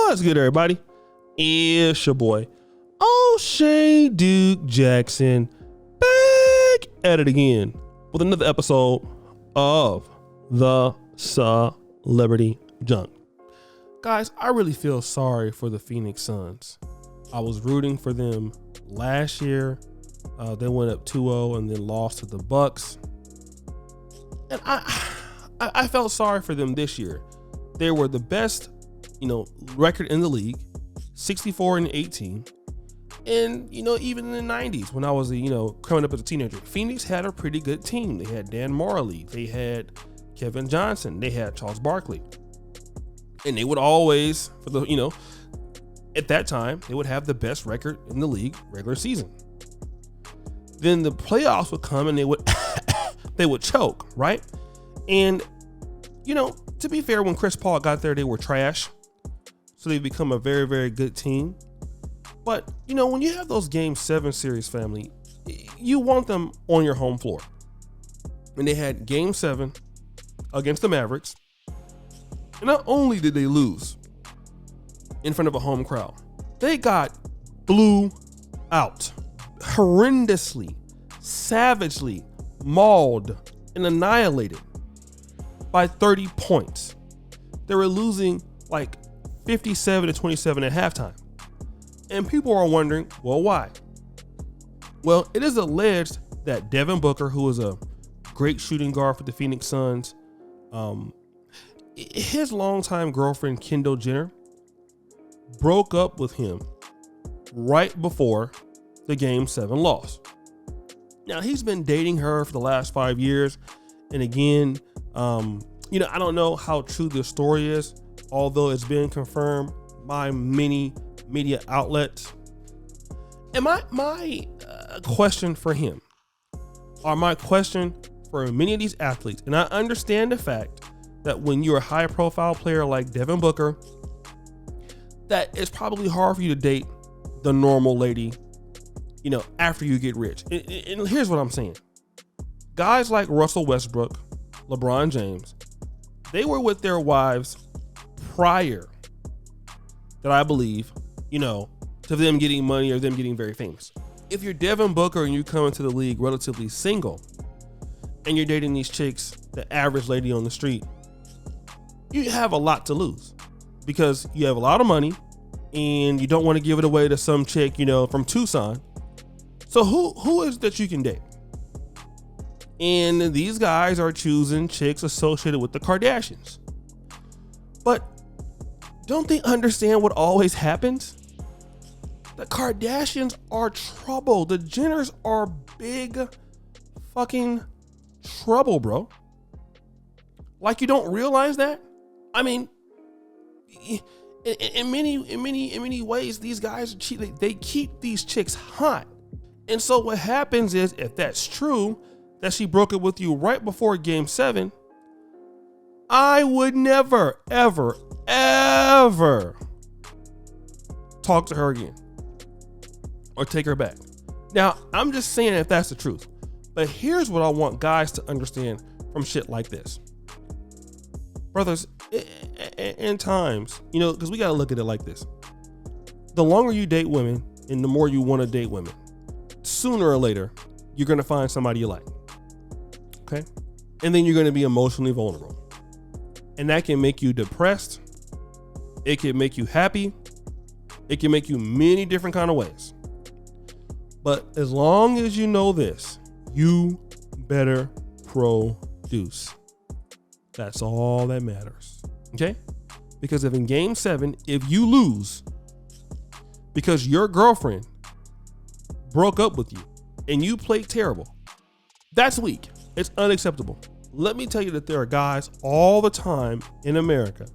What's good, everybody? It's your boy, O'Shea Duke Jackson, back at it again with another episode of the Celebrity Junk. Guys, I really feel sorry for the Phoenix Suns. I was rooting for them last year. They went up 2-0 and then lost to the Bucks. And I felt sorry for them this year. They were the best, record in the league, 64-18. And, even in the 90s when I was, coming up as a teenager, Phoenix had a pretty good team. They had Dan Morley. They had Kevin Johnson. They had Charles Barkley. And they would always, at that time, they would have the best record in the league regular season. Then the playoffs would come and they would they would choke, right? And, to be fair, when Chris Paul got there, they were trash. So they've become a very, very good team. But, when you have those Game 7 series, family, you want them on your home floor. And they had Game 7 against the Mavericks. And not only did they lose in front of a home crowd, they got blew out. Horrendously, savagely mauled and annihilated by 30 points. They were losing like 57-27 at halftime. And people are wondering, well, why? Well, it is alleged that Devon Booker, who is a great shooting guard for the Phoenix Suns, his longtime girlfriend, Kendall Jenner, broke up with him right before the Game 7 loss. Now, he's been dating her for the last 5 years. And again, I don't know how true this story is, although it's been confirmed by many media outlets. And my question for him, or my question for many of these athletes, and I understand the fact that when you're a high profile player like Devin Booker, that it's probably hard for you to date the normal lady, after you get rich. And here's what I'm saying. Guys like Russell Westbrook, LeBron James, they were with their wives prior that I believe, to them getting money or them getting very famous. If you're Devin Booker and you come into the league relatively single and you're dating these chicks, the average lady on the street, you have a lot to lose because you have a lot of money and you don't want to give it away to some chick, from Tucson. So who is that you can date? And these guys are choosing chicks associated with the Kardashians. But don't they understand what always happens? The Kardashians are trouble. The Jenners are big fucking trouble, bro. Like you don't realize that? I mean, in many ways, these guys they keep these chicks hot. And so what happens is, if that's true, that she broke it with you right before Game 7, I would never, ever, ever talk to her again or take her back. Now, I'm just saying if that's the truth. But here's what I want guys to understand from shit like this. Brothers, in times, because we got to look at it like this. The longer you date women and the more you want to date women, sooner or later, you're going to find somebody you like. Okay? And then you're going to be emotionally vulnerable. And that can make you depressed. It can make you happy. It can make you many different kind of ways. But as long as you know this, you better produce. That's all that matters. Okay? Because if in Game 7, if you lose because your girlfriend broke up with you and you played terrible, that's weak. It's unacceptable. Let me tell you that there are guys all the time in America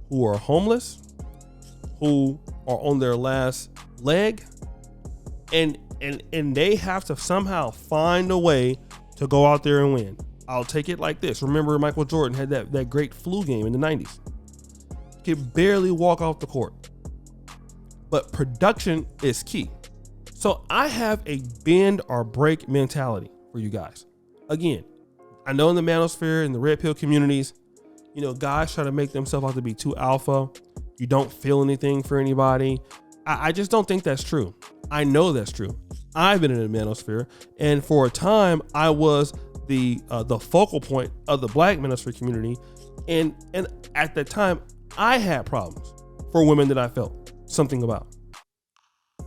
who are homeless, who are on their last leg, and they have to somehow find a way to go out there and win. I'll take it like this. Remember Michael Jordan had that great flu game in the 90s. He could barely walk off the court. But production is key. So I have a bend or break mentality for you guys. Again, I know in the manosphere and the red pill communities, guys try to make themselves out to be too alpha, You don't feel anything for anybody. I just don't think that's true. I know that's true. I've been in the manosphere, and for a time, I was the focal point of the Black manosphere community, and at that time, I had problems for women that I felt something about.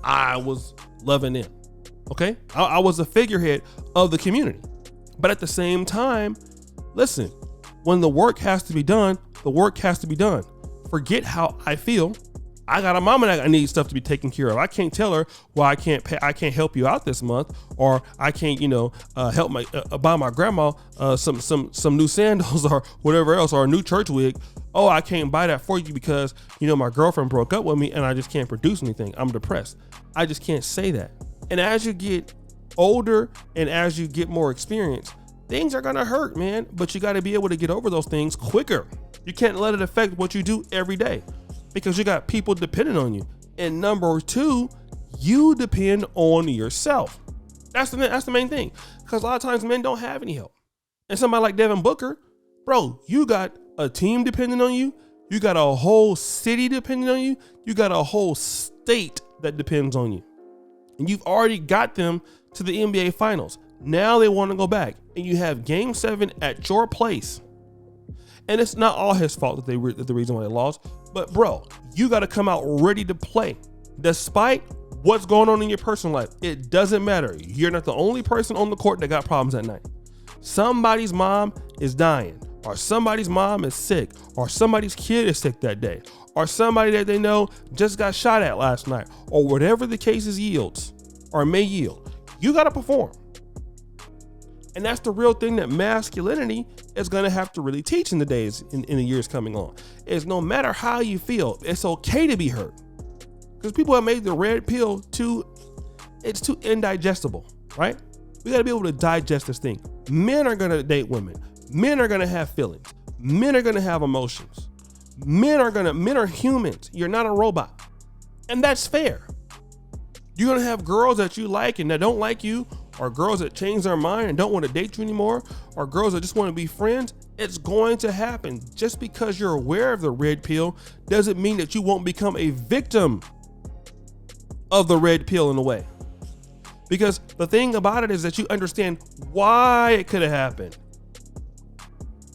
I was loving them. Okay, I was a figurehead of the community, but at the same time, listen, when the work has to be done, the work has to be done. Forget how I feel. I got a mama that I need stuff to be taken care of. I can't tell her, well, I can't help you out this month, or I can't, help buy my grandma some new sandals or whatever else, or a new church wig. Oh, I can't buy that for you because my girlfriend broke up with me and I just can't produce anything. I'm depressed. I just can't say that. And as you get older and as you get more experience, things are gonna hurt, man. But you got to be able to get over those things quicker. You can't let it affect what you do every day, because you got people depending on you. And number two, you depend on yourself. That's the main thing. Because a lot of times men don't have any help. And somebody like Devon Booker, bro, you got a team depending on you. You got a whole city depending on you. You got a whole state that depends on you. And you've already got them to the NBA Finals. Now they want to go back. And you have Game 7 at your place. And it's not all his fault that the reason why they lost. But bro, you got to come out ready to play. Despite what's going on in your personal life, it doesn't matter. You're not the only person on the court that got problems at night. Somebody's mom is dying, or somebody's mom is sick, or somebody's kid is sick that day, or somebody that they know just got shot at last night, or whatever the case yields or may yield. You got to perform. And that's the real thing that masculinity is going to have to really teach in the days, in the years coming on, is no matter how you feel, it's okay to be hurt. Because people have made the red pill too indigestible, right? We got to be able to digest this thing. Men are going to date women. Men are going to have feelings. Men are going to have emotions. Men are humans. You're not a robot. And that's fair. You're going to have girls that you like and that don't like you, or girls that change their mind and don't want to date you anymore, or girls that just want to be friends. It's going to happen. Just because you're aware of the red pill doesn't mean that you won't become a victim of the red pill in a way. Because the thing about it is that you understand why it could have happened.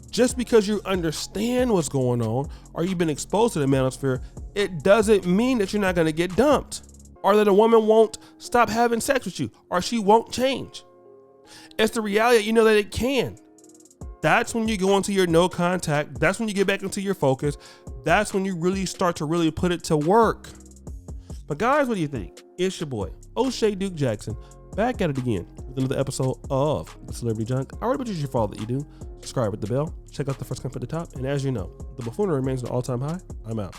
Just because you understand what's going on, or you've been exposed to the manosphere, it doesn't mean that you're not going to get dumped, or that a woman won't stop having sex with you, or she won't change. It's the reality that you know that it can. That's when you go into your no contact. That's when you get back into your focus. That's when you really start to really put it to work. But guys, what do you think? It's your boy, O'Shea Duke Jackson, back at it again with another episode of The Celebrity Junk. I already appreciate your all that you do. Subscribe with the bell. Check out the first comment at the top. And as you know, the buffoonery remains an all-time high. I'm out.